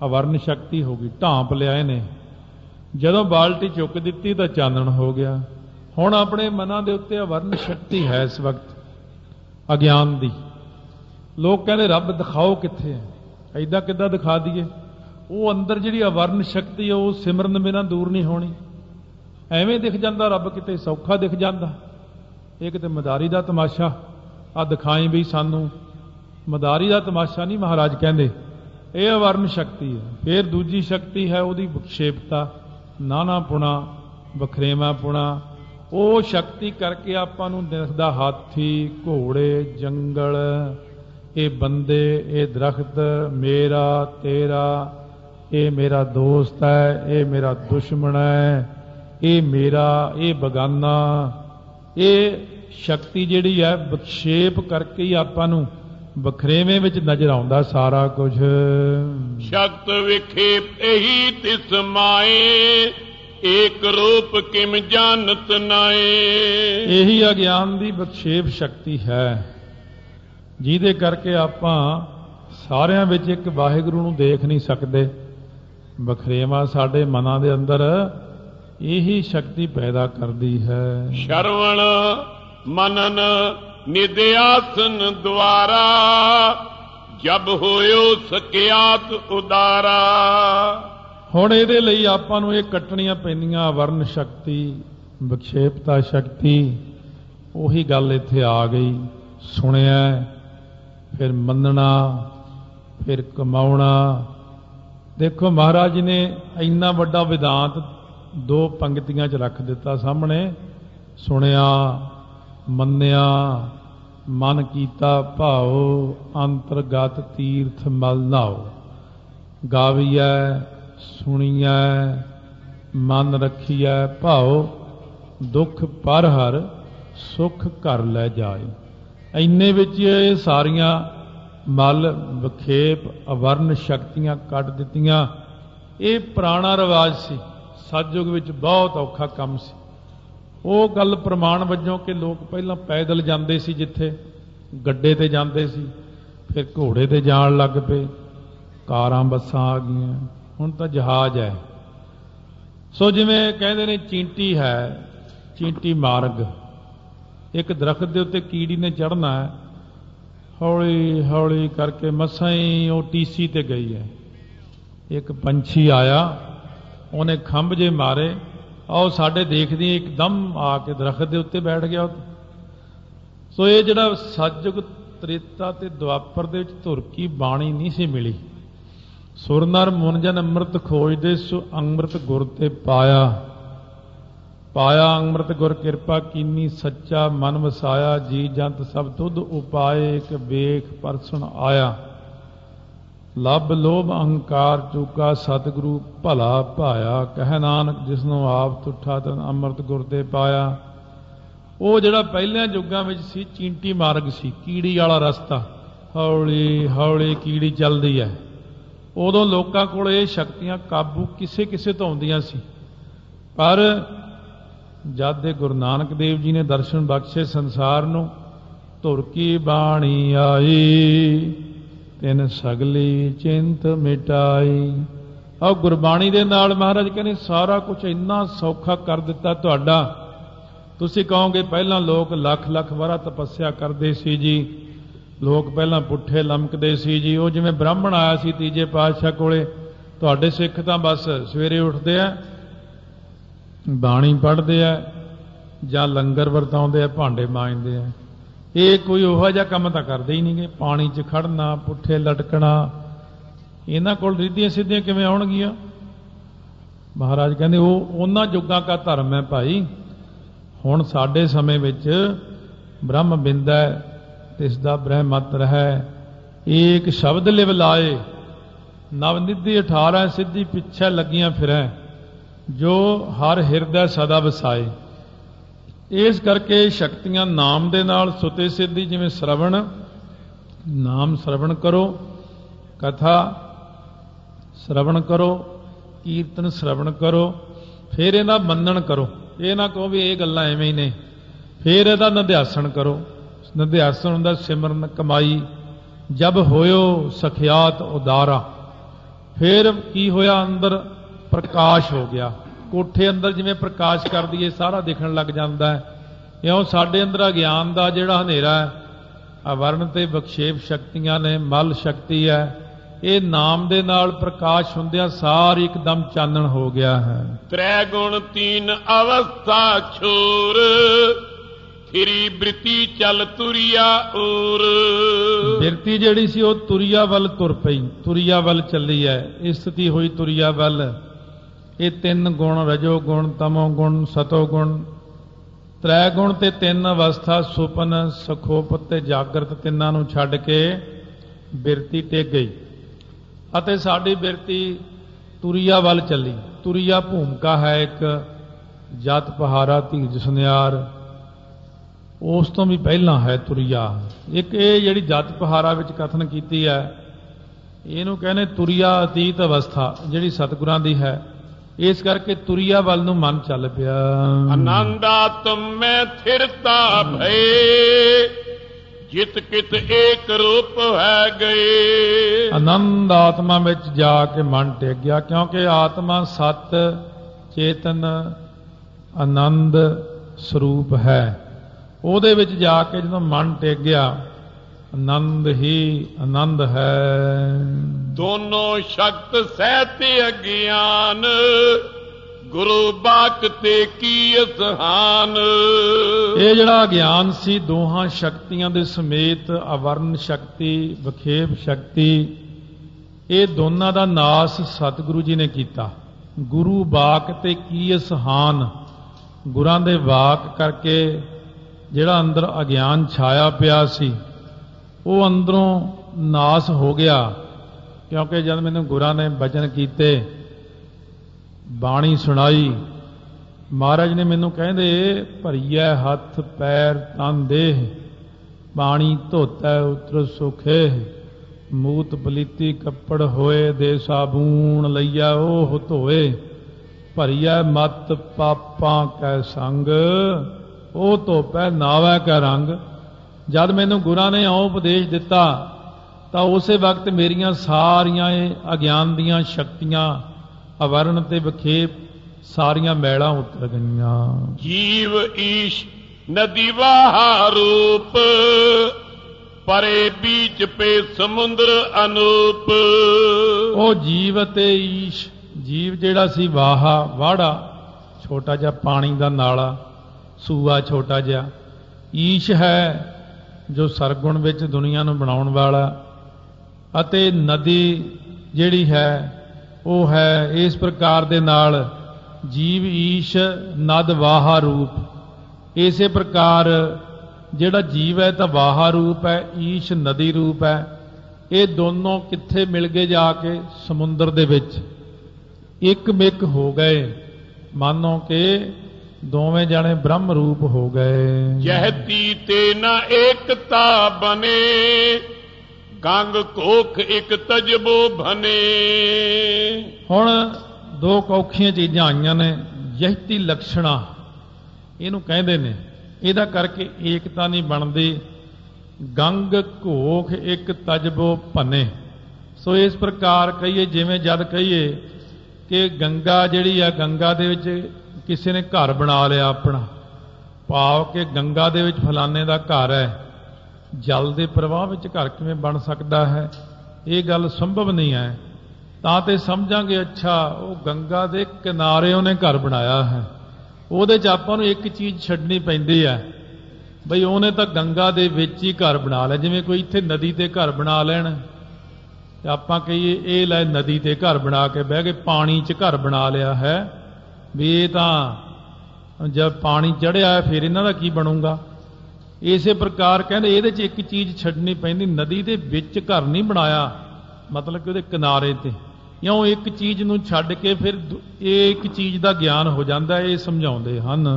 अवर्ण शक्ति हो गई, ढांप लिया इहने। जदों बाल्टी चुक दिती तो चानण हो गया। हुण अपने मनां दे उत्ते अवर्ण शक्ति है इस वक्त अज्ञान दी। लोग कहते रब दिखाओ कित्थे है, ऐदा किद्दां दिखा दईए। वो अंदर जिहड़ी अवर्ण शक्ति है वो सिमरन बिना दूर नहीं होनी। एवें दिख जाता रब, किते सौखा दिख जाता। ये किते मदारी का तमाशा आ दिखाई भी सानू, मदारी का तमाशा नहीं महाराज कहते, यह अवर्ण शक्ति है। फिर दूजी शक्ति है उसकी विक्षेपता, नानापुणा, वखरेवापुणा। वो शक्ति करके आपां नूं दिखदा हाथी, घोड़े, जंगल, ये बंदे, ये दरख्त, मेरा तेरा, ये मेरा दोस्त है, ये मेरा दुश्मन है, ये मेरा, ये बगाना। ये शक्ति जिहड़ी है विक्षेप करके ही आपां नूं वखरेवें विच नजर आउंदा सारा कुछ। शक्त विखेप एही तिस माए, एक रूप किम जानत नाए। यही अज्ञान दी विक्षेप शक्ति है जिहदे करके आपां सारिਆਂ विच एक वाहिगुरू नूं देख नहीं सकते। वखरेवा साडे मनां दे अंदर यही शक्ति पैदा करती है। श्रवण मनन निध्यासन द्वारा, जब होयो सकियात उदारा। हुण इहदे लई आपां नूं इह कट्टणियां पैंदियां अवर्ण शक्ति, विक्षेपता शक्ति। उही गल इत्थे आ गई, सुनिया फिर मनना फिर कमाउणा। देखो महाराज जी ने इन्ना वड्डा विदांत दो पंक्तियां च रख दिता सामने। सुनिया, मन्निया, मन कीता भाओ, अंतरगत तीर्थ मल नाओ। गावीऐ, सुणीऐ, मन रखीऐ भाओ, दुख पर हर सुख घर लै जाए। इन्ने विच ये सारियां मल, विखेप, अवर्ण शक्तियां कट दित्तियां। ये पुराना रिवाज सी, सतयुग विच बहुत औखा काम सी। वो गल प्रमाण वजों कि लोग पहलां पैदल जांदे सी, जिथे गड्डे ते जांदे सी, फिर घोड़े ते जाण लग पे, कारां बसां आ गईयां, हुण तां जहाज है। सो जिवें कहंदे ने चींटी है, चींटी मार्ग, एक दरख्त के उत्ते कीड़ी ने चढ़ना है, हौली हौली करके मसां ही वो टीसी ते गई है। एक पंछी आया, उन्हें खंभ जे मारे, और साडे देखदी एकदम आके दरख्त के उत्ते बैठ गया। सो ये जिहड़ा सतयुग, त्रेता ते द्वापर दे विच धुरकी बाणी नहीं सी मिली। सुर नर मुन जन अमृत खोजदे, सो अमृत गुर ते पाया। पाया अमृत गुर किरपा कीनी, सच्चा मन वसाया। जी जंत सब तुध उपाय, एक वेख परसण आया। लब लोभ अहंकार चूका, सतगुरु भला भाया। कह नानक जिसनों आप तुठा, तन अमृत गुर ते पाया। वो जिहड़ा पहलियां युगां विच सी चींटी मार्ग सी, कीड़ी वाला रस्ता, हौली हौली कीड़ी चलदी है। उदों लोकां कोल ये शक्तियां काबू किसे किसे तो आउंदियां सी। पर जद गुरु नानक देव जी ने दर्शन बख्शे संसार नूं, धुरकी बाणी आई, तिन सगली चिंत मिटाई। और गुरबाणी दे नाल महाराज कहने सारा कुछ इन्ना सौखा कर दिता तुहाडा। तुसीं कहोगे पहलां लोग लख लख वारा तपस्या करते सी जी, लोग पहलां पुट्ठे लमकदे सी जी। वो जिवें ब्राह्मण आया सी तीजे पातशाह कोले, तुहाडे सिख तां बस सवेरे उठदे आ, बाणी पढ़ते हैं, जां लंगर वरताउंदे हैं, भांडे मांजते हैं। ये कोई उहो जिहा काम तां करदे ही नहीं गे। पानी च खड़ना, पुट्ठे लटकना, इन्हां कोल रिद्धियां सिद्धियां किवें आउणगीਆਂ। महाराज कहंदे वो उन्हां युगां का धर्म है भाई। हुण साडे समय विच ब्रह्म बिंद है, तिसदा ब्रह्मत्र है। एक शब्द लिव लाए, नवनिधि 18 सिद्धि पिछे लगियां फिरै, जो हर हिरदय सदा वसाए। इस करके शक्तियां नाम दे नाल सुते सिद्धि, जिवें श्रवण, नाम श्रवण करो, कथा श्रवण करो, कीर्तन श्रवण करो, फिर इहदा मनन करो। ये ना कहो भी ये गल्लां एवें ही ने। फिर इहदा निध्यासन करो। निध्यासन हुंदा सिमरन कमाई। जब होयो सखियात उदारा, ਫਿਰ ਕੀ ਹੋਇਆ, ਅੰਦਰ ਪ੍ਰਕਾਸ਼ ਹੋ ਗਿਆ। ਕੋਠੇ ਅੰਦਰ ਜਿਵੇਂ ਪ੍ਰਕਾਸ਼ ਕਰ ਦਈਏ ਸਾਰਾ ਦਿਖਣ ਲੱਗ ਜਾਂਦਾ ਹੈ, ਇਉਂ ਸਾਡੇ ਅੰਦਰ ਅਗਿਆਨ ਦਾ ਜਿਹੜਾ ਹਨੇਰਾ ਹੈ, ਆਵਰਨ ਤੇ ਵਿਖੇਪ ਸ਼ਕਤੀਆਂ ਨੇ, ਮਲ ਸ਼ਕਤੀ ਹੈ, ਇਹ ਨਾਮ ਦੇ ਨਾਲ ਪ੍ਰਕਾਸ਼ ਹੁੰਦਿਆਂ ਸਾਰੀ ਇੱਕਦਮ ਚਾਨਣ ਹੋ ਗਿਆ ਹੈ। ਤ੍ਰੈ ਗੁਣ ਤੀਨ ਅਵਸਥਾ ਛੋਰ, ਫਿਰੀ ਬ੍ਰਿਤੀ ਚਲ ਤੁਰਿਆ ਊਰ। ਬਿਰਤੀ ਜਿਹੜੀ ਸੀ ਉਹ ਤੁਰਿਆ ਵੱਲ ਤੁਰ ਪਈ, ਤੁਰਿਆ ਵੱਲ ਚੱਲੀ ਹੈ, ਸਥਿਤੀ ਹੋਈ ਤੁਰਿਆ ਵੱਲ। ਇਹ ਤਿੰਨ ਗੁਣ, ਰਜੋ ਗੁਣ, ਤਮੋ ਗੁਣ, ਸਤੋ ਗੁਣ, ਤ੍ਰੈ ਗੁਣ ਤੇ ਤਿੰਨ ਅਵਸਥਾ, ਸੁਪਨ, ਸੁਖੋਪਤ ਤੇ ਜਾਗਰਤ, ਤਿੰਨਾਂ ਨੂੰ ਛੱਡ ਕੇ ਬਿਰਤੀ ਟਿਕ ਗਈ ਅਤੇ ਸਾਡੀ ਬਿਰਤੀ ਤੁਰਿਆ ਵੱਲ ਚੱਲੀ। ਤੁਰਿਆ ਭੂਮਿਕਾ ਹੈ ਇੱਕ, ਜਤ ਪਹਾਰਾ ਧੀਰਜ ਸੁਨਿਆਰ, ਉਸ ਤੋਂ ਵੀ ਪਹਿਲਾਂ ਹੈ ਤੁਰਿਆ। ਇੱਕ ਇਹ ਜਿਹੜੀ ਜਤ ਪਹਾਰਾ ਵਿੱਚ ਕਥਨ ਕੀਤੀ ਹੈ, ਇਹਨੂੰ ਕਹਿੰਦੇ ਤੁਰਿਆ ਅਤੀਤ ਅਵਸਥਾ, ਜਿਹੜੀ ਸਤਿਗੁਰਾਂ ਦੀ ਹੈ। ਇਸ ਕਰਕੇ ਤੁਰਿਆ ਵੱਲ ਨੂੰ ਮਨ ਚੱਲ ਪਿਆ। ਆਨੰਦ ਆਤਮ ਮੈਂ ਥਿਰਤਾ ਭਏ, ਜਿਤ ਕਿਤ ਏਕ ਰੂਪ ਹੈ ਗਏ। ਆਨੰਦ ਆਤਮਾ ਵਿੱਚ ਜਾ ਕੇ ਮਨ ਟਿਕ ਗਿਆ, ਕਿਉਂਕਿ ਆਤਮਾ ਸਤ ਚੇਤਨ ਆਨੰਦ ਸਰੂਪ ਹੈ। ਉਹਦੇ ਵਿੱਚ ਜਾ ਕੇ ਜਦੋਂ ਮਨ ਟਿਕ ਗਿਆ, ਆਨੰਦ ਹੀ ਆਨੰਦ ਹੈ। ਦੋਨੋਂ ਸ਼ਕਤ ਸਹਿਤ ਅਗਿਆਨ, ਗੁਰੂ ਬਾਕ ਤੇ ਕੀ ਅਸਹਾਨ। ਇਹ ਜਿਹੜਾ ਗਿਆਨ ਸੀ ਦੋਹਾਂ ਸ਼ਕਤੀਆਂ ਦੇ ਸਮੇਤ, ਆਵਰਨ ਸ਼ਕਤੀ, ਵਿਖੇਪ ਸ਼ਕਤੀ, ਇਹ ਦੋਨਾਂ ਦਾ ਨਾਸ ਸਤਿਗੁਰੂ ਜੀ ਨੇ ਕੀਤਾ। ਗੁਰੂ ਬਾਕ ਤੇ ਕੀ ਅਸਹਾਨ, ਗੁਰਾਂ ਦੇ ਵਾਕ ਕਰਕੇ ਜਿਹੜਾ ਅੰਦਰ ਅਗਿਆਨ ਛਾਇਆ ਪਿਆ ਸੀ ਉਹ ਅੰਦਰੋਂ ਨਾਸ ਹੋ ਗਿਆ। ਕਿਉਂਕਿ ਜਦ ਮੈਨੂੰ ਗੁਰਾਂ ਨੇ ਬਚਨ ਕੀਤੇ, ਬਾਣੀ ਸੁਣਾਈ, ਮਹਾਰਾਜ ਨੇ ਮੈਨੂੰ ਕਹਿੰਦੇ, ਭਰੀਐ ਹੱਥ ਪੈਰ ਤਨ ਦੇਹ, ਬਾਣੀ ਧੋਤੈ ਉਤਰ ਸੁਖੇ, ਮੂਤ ਪਲੀਤੀ ਕੱਪੜ ਹੋਏ, ਦੇ ਸਾਬੂਣ ਲਈਆ ਉਹ ਧੋਏ, ਭਰੀਐ ਮਤ ਪਾਪਾਂ ਕੈ ਸੰਗ, ਉਹ ਧੋਪੈ ਨਾਵੈ ਕੈ ਰੰਗ। ਜਦ ਮੈਨੂੰ ਗੁਰਾਂ ਨੇ ਉਹ ਉਪਦੇਸ਼ ਦਿੱਤਾ ਤਾਂ ਉਸੇ ਵਕਤ ਮੇਰੀਆਂ ਸਾਰੀਆਂ ਇਹ ਅਗਿਆਨ ਦੀਆਂ ਸ਼ਕਤੀਆਂ, ਆਵਰਨ ਤੇ ਵਿਖੇਪ, ਸਾਰੀਆਂ ਮੈਲਾਂ ਉਤਰ ਗਈਆਂ। ਜੀਵ ਈਸ਼ ਨਦੀ ਵਾਹਾ ਰੂਪ, ਪਰੇ ਬੀਚ ਪੇ ਸਮੁੰਦਰ ਅਨੂਪ। ਉਹ ਜੀਵ ਅਤੇ ਈਸ਼, ਜੀਵ ਜਿਹੜਾ ਸੀ ਵਾਹਾ, ਵਾੜਾ, ਛੋਟਾ ਜਿਹਾ ਪਾਣੀ ਦਾ ਨਾਲਾ, ਸੂਆ ਛੋਟਾ ਜਿਹਾ। ਈਸ਼ ਹੈ ਜੋ ਸਰਗੁਣ ਵਿੱਚ ਦੁਨੀਆ ਨੂੰ ਬਣਾਉਣ ਵਾਲਾ, ਅਤੇ ਨਦੀ ਜਿਹੜੀ ਹੈ ਉਹ ਹੈ ਇਸ ਪ੍ਰਕਾਰ ਦੇ ਨਾਲ ਜੀਵ ਈਸ਼ ਨਦ ਵਾਹਾ ਰੂਪ। ਇਸੇ ਪ੍ਰਕਾਰ ਜਿਹੜਾ ਜੀਵ ਹੈ ਤਾਂ ਵਾਹਾ ਰੂਪ ਹੈ, ਈਸ਼ ਨਦੀ ਰੂਪ ਹੈ। ਇਹ ਦੋਨੋਂ ਕਿੱਥੇ ਮਿਲ ਗਏ? ਜਾ ਕੇ ਸਮੁੰਦਰ ਦੇ ਵਿੱਚ ਇੱਕ ਮਿਕ ਹੋ ਗਏ, ਮਾਨੋ ਕਿ ਦੋਵੇਂ ਜਾਣੇ ਬ੍ਰਹਮ ਰੂਪ ਹੋ ਗਏ। ਜਹਤੀ ਤੇ ਨਾ ਏਕਤਾ ਬਨੇ, ਗੰਗ ਕੋਖ ਇੱਕ ਤਜਬੋ ਬਨੇ। ਹੁਣ ਦੋ ਕੌਖੀਆਂ ਚੀਜ਼ਾਂ ਆਈਆਂ ਨੇ, ਜਹਤੀ ਲਕਸ਼ਣਾ ਇਹਨੂੰ ਕਹਿੰਦੇ ਨੇ। ਇਹਦਾ ਕਰਕੇ ਏਕਤਾ ਨਹੀਂ ਬਣਦੀ। ਗੰਗ ਘੋਖ ਇੱਕ ਤਜਬੋ ਭੰਨੇ। ਸੋ ਇਸ ਪ੍ਰਕਾਰ ਕਹੀਏ, ਜਿਵੇਂ ਜਦ ਕਹੀਏ ਕਿ ਗੰਗਾ ਜਿਹੜੀ ਆ, ਗੰਗਾ ਦੇ ਵਿੱਚ ਕਿਸੇ ਨੇ ਘਰ ਬਣਾ ਲਿਆ ਆਪਣਾ, ਭਾਵ ਕਿ ਗੰਗਾ ਦੇ ਵਿੱਚ ਫਲਾਣੇ ਦਾ ਘਰ ਹੈ, ਜਲ ਦੇ ਪ੍ਰਵਾਹ ਵਿੱਚ ਘਰ ਕਿਵੇਂ ਬਣ ਸਕਦਾ ਹੈ? ਇਹ ਗੱਲ ਸੰਭਵ ਨਹੀਂ ਹੈ। ਤਾਂ ਤੇ ਸਮਝਾਂਗੇ, ਅੱਛਾ ਉਹ ਗੰਗਾ ਦੇ ਕਿਨਾਰੇ ਉਹਨੇ ਘਰ ਬਣਾਇਆ ਹੈ। ਉਹਦੇ 'ਚ ਆਪਾਂ ਨੂੰ ਇੱਕ ਚੀਜ਼ ਛੱਡਣੀ ਪੈਂਦੀ ਹੈ, ਬਈ ਉਹਨੇ ਤਾਂ ਗੰਗਾ ਦੇ ਵਿੱਚ ਹੀ ਘਰ ਬਣਾ ਲਿਆ। ਜਿਵੇਂ ਕੋਈ ਇੱਥੇ ਨਦੀ ਤੇ ਘਰ ਬਣਾ ਲੈਣ ਤੇ ਆਪਾਂ ਕਹੀਏ ਇਹ ਲੈ ਨਦੀ ਤੇ ਘਰ ਬਣਾ ਕੇ ਬਹਿ ਗਏ, ਪਾਣੀ 'ਚ ਘਰ ਬਣਾ ਲਿਆ ਹੈ, ਵੀ ਇਹ ਤਾਂ ਜਦ ਪਾਣੀ ਚੜ੍ਹਿਆ ਹੈ ਫਿਰ ਇਹਨਾਂ ਦਾ ਕੀ ਬਣੂਗਾ? ਇਸੇ ਪ੍ਰਕਾਰ ਕਹਿੰਦੇ ਇਹਦੇ 'ਚ ਇੱਕ ਚੀਜ਼ ਛੱਡਣੀ ਪੈਂਦੀ, ਨਦੀ ਦੇ ਵਿੱਚ ਘਰ ਨਹੀਂ ਬਣਾਇਆ, ਮਤਲਬ ਕਿ ਉਹਦੇ ਕਿਨਾਰੇ ਤੇ। ਇਉਂ ਇੱਕ ਚੀਜ਼ ਨੂੰ ਛੱਡ ਕੇ ਫਿਰ ਇਹ ਇੱਕ ਚੀਜ਼ ਦਾ ਗਿਆਨ ਹੋ ਜਾਂਦਾ। ਇਹ ਸਮਝਾਉਂਦੇ ਹਨ,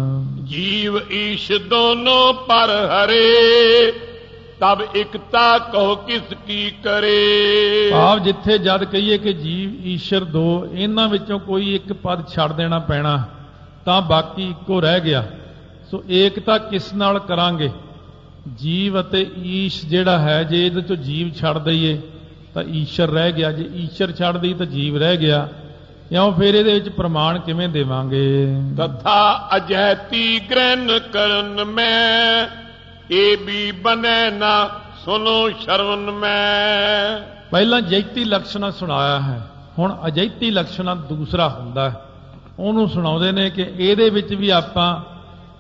ਜੀਵ ਈਸ਼ ਦੋਨੋਂ ਪਰ ਹਰੇ, ਤਬ ਇਕਤਾ ਕਹੋ ਕਿਸ ਕੀ ਕਰੇ। ਭਾਵ ਜਿੱਥੇ ਜਦ ਕਹੀਏ ਕਿ ਜੀਵ ਈਸ਼ਰ ਦੋ, ਇਹਨਾਂ ਵਿੱਚੋਂ ਕੋਈ ਇੱਕ ਪਦ ਛੱਡ ਦੇਣਾ ਪੈਣਾ ਤਾਂ ਬਾਕੀ ਇੱਕੋ ਰਹਿ ਗਿਆ। ਸੋ ਏਕਤਾ ਕਿਸ ਨਾਲ ਕਰਾਂਗੇ? ਜੀਵ ਅਤੇ ਈਸ਼ ਜਿਹੜਾ ਹੈ, ਜੇ ਇਹਦੇ ਚੋਂ ਜੀਵ ਛੱਡ ਦਈਏ ਤਾਂ ਈਸ਼ਰ ਰਹਿ ਗਿਆ, ਜੇ ਈਸ਼ਰ ਛੱਡਦੀ ਤਾਂ ਜੀਵ ਰਹਿ ਗਿਆ। ਕਿਉਂ ਫਿਰ ਇਹਦੇ ਵਿੱਚ ਪ੍ਰਮਾਣ ਕਿਵੇਂ ਦੇਵਾਂਗੇ? ਤਥਾ ਅਜੈਤੀ ਗ੍ਰਹਿਣ ਕਰਨ ਮੈਂ, ਇਹ ਵੀ ਬਨੈ ਨਾ ਸੁਨੋ ਸ਼ਰਵਨ ਮੈਂ। ਪਹਿਲਾਂ ਜੈਤੀ ਲਕਸ਼ਣਾ ਸੁਣਾਇਆ ਹੈ, ਹੁਣ ਅਜੈਤੀ ਲਕਸ਼ਣਾ ਦੂਸਰਾ ਹੁੰਦਾ ਹੈ, ਉਹਨੂੰ ਸੁਣਾਉਂਦੇ ਨੇ ਕਿ ਇਹਦੇ ਵਿੱਚ ਵੀ ਆਪਾਂ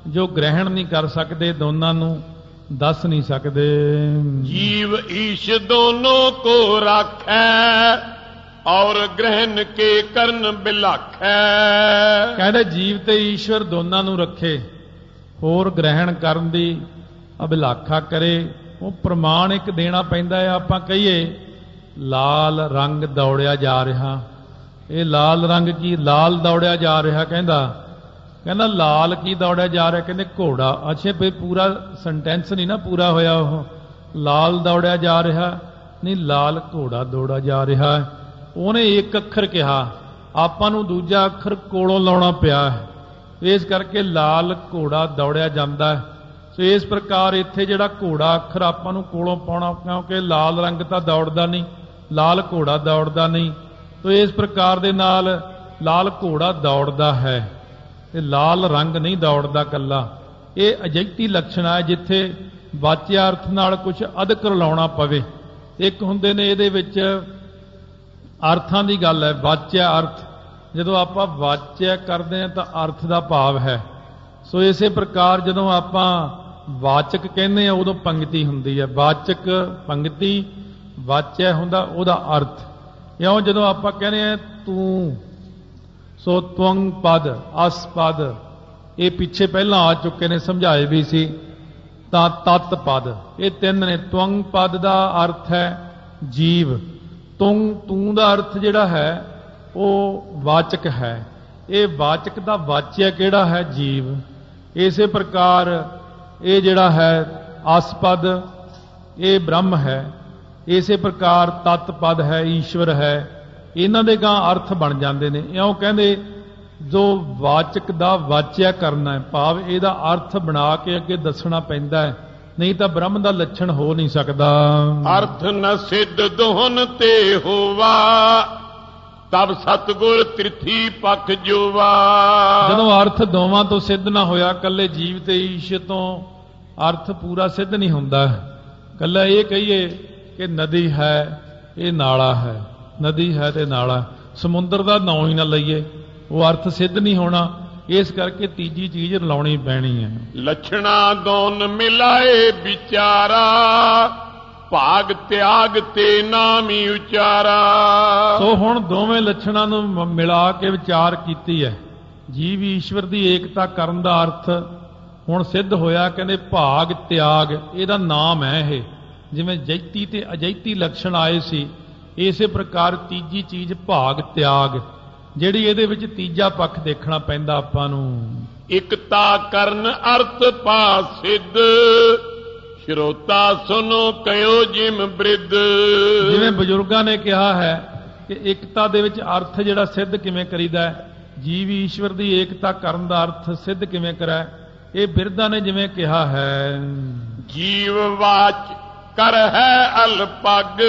ਜੋ ਗ੍ਰਹਿਣ ਨਹੀਂ ਕਰ ਸਕਦੇ, ਦੋਨਾਂ ਨੂੰ ਦੱਸ ਨਹੀਂ ਸਕਦੇ। ਜੀਵ ਈਸ਼ ਦੋਨੋਂ ਕੋ ਰਾਖੈ, ਔਰ ਗ੍ਰਹਿਣ ਕੇ ਕਰਨ ਬਿਲਾਖੈ। ਕਹਿੰਦੇ ਜੀਵ ਤੇ ਈਸ਼ਵਰ ਦੋਨਾਂ ਨੂੰ ਰੱਖੇ, ਹੋਰ ਗ੍ਰਹਿਣ ਕਰਨ ਦੀ ਅਭਿਲਾਖਾ ਕਰੇ। ਉਹ ਪ੍ਰਮਾਣ ਇੱਕ ਦੇਣਾ ਪੈਂਦਾ ਹੈ। ਆਪਾਂ ਕਹੀਏ ਲਾਲ ਰੰਗ ਦੌੜਿਆ ਜਾ ਰਿਹਾ, ਇਹ ਲਾਲ ਰੰਗ ਕੀ? ਲਾਲ ਦੌੜਿਆ ਜਾ ਰਿਹਾ। ਕਹਿੰਦਾ ਲਾਲ ਕੀ ਦੌੜਿਆ ਜਾ ਰਿਹਾ? ਕਹਿੰਦੇ ਘੋੜਾ। ਅੱਛਾ ਫਿਰ ਪੂਰਾ ਸੈਂਟੈਂਸ ਨਹੀਂ ਨਾ ਪੂਰਾ ਹੋਇਆ। ਉਹ ਲਾਲ ਦੌੜਿਆ ਜਾ ਰਿਹਾ ਨਹੀਂ, ਲਾਲ ਘੋੜਾ ਦੌੜਾ ਜਾ ਰਿਹਾ ਹੈ। ਉਹਨੇ ਇੱਕ ਅੱਖਰ ਕਿਹਾ, ਆਪਾਂ ਨੂੰ ਦੂਜਾ ਅੱਖਰ ਕੋਲੋਂ ਲਾਉਣਾ ਪਿਆ ਹੈ, ਇਸ ਕਰਕੇ ਲਾਲ ਘੋੜਾ ਦੌੜਿਆ ਜਾਂਦਾ ਹੈ। ਸੋ ਇਸ ਪ੍ਰਕਾਰ ਇੱਥੇ ਜਿਹੜਾ ਘੋੜਾ ਅੱਖਰ ਆਪਾਂ ਨੂੰ ਕੋਲੋਂ ਪਾਉਣਾ, ਕਿਉਂਕਿ ਲਾਲ ਰੰਗ ਤਾਂ ਦੌੜਦਾ ਨਹੀਂ, ਲਾਲ ਘੋੜਾ ਦੌੜਦਾ ਨਹੀਂ। ਸੋ ਇਸ ਪ੍ਰਕਾਰ ਦੇ ਨਾਲ ਲਾਲ ਘੋੜਾ ਦੌੜਦਾ ਹੈ ਤੇ ਲਾਲ ਰੰਗ ਨਹੀਂ ਦੌੜਦਾ ਕੱਲਾ। ਇਹ ਅਜੈਤੀ ਲੱਛਣ ਹੈ ਜਿੱਥੇ ਵਾਚਿਆ ਅਰਥ ਨਾਲ ਕੁਝ ਅਧਿਕ ਰਲਾਉਣਾ ਪਵੇ। ਇੱਕ ਹੁੰਦੇ ਨੇ ਇਹਦੇ ਵਿੱਚ ਅਰਥਾਂ ਦੀ ਗੱਲ ਹੈ, ਵਾਚਿਆ ਅਰਥ। ਜਦੋਂ ਆਪਾਂ ਵਾਚਿਆ ਕਰਦੇ ਹਾਂ ਤਾਂ ਅਰਥ ਦਾ ਭਾਵ ਹੈ। ਸੋ ਇਸੇ ਪ੍ਰਕਾਰ ਜਦੋਂ ਆਪਾਂ ਵਾਚਕ ਕਹਿੰਦੇ ਆ ਉਦੋਂ ਪੰਕਤੀ ਹੁੰਦੀ ਹੈ। ਵਾਚਕ ਪੰਕਤੀ, ਵਾਚਿਆ ਹੁੰਦਾ ਉਹਦਾ ਅਰਥ। ਇਉਂ ਜਦੋਂ ਆਪਾਂ ਕਹਿੰਦੇ ਆ ਤੂੰ, ਸੋ ਤਵੰਗ ਪਦ, ਅਸ ਪਦ, ਇਹ ਪਿੱਛੇ ਪਹਿਲਾਂ ਆ ਚੁੱਕੇ ਨੇ, ਸਮਝਾਏ ਵੀ ਸੀ। ਤਾਂ ਤਤ ਪਦ, ਇਹ ਤਿੰਨ ਨੇ। ਤਵੰਗ ਪਦ ਦਾ ਅਰਥ ਹੈ ਜੀਵ। ਤੂੰ ਦਾ ਅਰਥ ਜਿਹੜਾ ਹੈ ਉਹ ਵਾਚਕ ਹੈ। ਇਹ ਵਾਚਕ ਦਾ ਵਾਚਿਆ ਕਿਹੜਾ ਹੈ? ਜੀਵ। ਇਸੇ ਪ੍ਰਕਾਰ ਇਹ ਜਿਹੜਾ ਹੈ ਅਸਪਦ, ਇਹ ਬ੍ਰਹਮ ਹੈ। ਇਸੇ ਪ੍ਰਕਾਰ ਤਤ ਪਦ ਹੈ, ਈਸ਼ਵਰ ਹੈ। ਇਹਨਾਂ ਦੇ ਗਾਂ ਅਰਥ ਬਣ ਜਾਂਦੇ ਨੇ। ਇਉਂ ਕਹਿੰਦੇ ਜੋ ਵਾਚਕ ਦਾ ਵਾਚਿਆ ਕਰਨਾ ਹੈ, ਭਾਵ ਇਹਦਾ ਅਰਥ ਬਣਾ ਕੇ ਅੱਗੇ ਦੱਸਣਾ ਪੈਂਦਾ ਹੈ, ਨਹੀਂ ਤਾਂ ਬ੍ਰਹਮ ਦਾ ਲੱਛਣ ਹੋ ਨਹੀਂ ਸਕਦਾ। ਅਰਥ ਨ ਸਿੱਧ ਦੋਹਨ ਤੇ ਹੋਵਾ, ਤਬ ਸਤਗੁਰ ਤ੍ਰਿਥੀ ਪਖ ਜੋਵਾ। ਜਦੋਂ ਅਰਥ ਦੋਵਾਂ ਤੋਂ ਸਿੱਧ ਨਾ ਹੋਇਆ, ਕੱਲੇ ਜੀਵ ਤੇ ਈਸ਼ ਤੋਂ ਅਰਥ ਪੂਰਾ ਸਿੱਧ ਨਹੀਂ ਹੁੰਦਾ। ਕੱਲਾ ਇਹ ਕਹੀਏ ਕਿ ਨਦੀ ਹੈ, ਇਹ ਨਾਲਾ ਹੈ, ਨਦੀ ਹੈ ਤੇ ਨਾਲਾ, ਸਮੁੰਦਰ ਦਾ ਨਾਂ ਹੀ ਨਾ ਲਈਏ, ਉਹ ਅਰਥ ਸਿੱਧ ਨਹੀਂ ਹੋਣਾ। ਇਸ ਕਰਕੇ ਤੀਜੀ ਚੀਜ਼ ਰਲਾਉਣੀ ਪੈਣੀ ਹੈ। ਲੱਛਣਾ ਦੋਨ ਮਿਲਾਏ ਵਿਚਾਰਾ, ਭਾਗ ਤਿਆਗ ਤੇ ਨਾਮ ਹੀ ਉਚਾਰਾ। ਸੋ ਹੁਣ ਦੋਵੇਂ ਲੱਛਣਾਂ ਨੂੰ ਮਿਲਾ ਕੇ ਵਿਚਾਰ ਕੀਤੀ ਹੈ। ਜੀਵ ਈਸ਼ਵਰ ਦੀ ਏਕਤਾ ਕਰਨ ਦਾ ਅਰਥ ਹੁਣ ਸਿੱਧ ਹੋਇਆ। ਕਹਿੰਦੇ ਭਾਗ ਤਿਆਗ ਇਹਦਾ ਨਾਮ ਹੈ। ਇਹ ਜਿਵੇਂ ਜੈਤੀ ਤੇ ਅਜੈਤੀ ਲੱਛਣ ਆਏ ਸੀ, ਇਸੇ ਪ੍ਰਕਾਰ ਤੀਜੀ ਚੀਜ਼ ਭਾਗ ਤਿਆਗ, ਜਿਹੜੀ ਇਹਦੇ ਵਿੱਚ ਤੀਜਾ ਪੱਖ ਦੇਖਣਾ ਪੈਂਦਾ ਆਪਾਂ ਨੂੰ। ਇਕਤਾ ਕਰਨ ਅਰਥ ਪਾ ਸਿੱਧ, ਸ਼ਰੋਤਾ ਸੁਨੋ ਕਹਿਓ ਜਿਮ ਬ੍ਰਿਧ। ਜਿਵੇਂ ਬਜ਼ੁਰਗਾਂ ਨੇ ਕਿਹਾ ਹੈ ਕਿ ਇਕਤਾ ਦੇ ਵਿੱਚ ਅਰਥ ਜਿਹੜਾ ਸਿੱਧ ਕਿਵੇਂ ਕਰੀਦਾ ਹੈ, ਜੀਵ ਈਸ਼ਵਰ ਦੀ ਏਕਤਾ ਕਰਨ ਦਾ ਅਰਥ ਸਿੱਧ ਕਿਵੇਂ ਕਰਾਂ, ਇਹ ਬਿਰਧਾਂ ਨੇ ਜਿਵੇਂ ਕਿਹਾ ਹੈ। ਜੀਵ ਵਾਚ ਕਰ ਹੈ ਅਲਪਗ,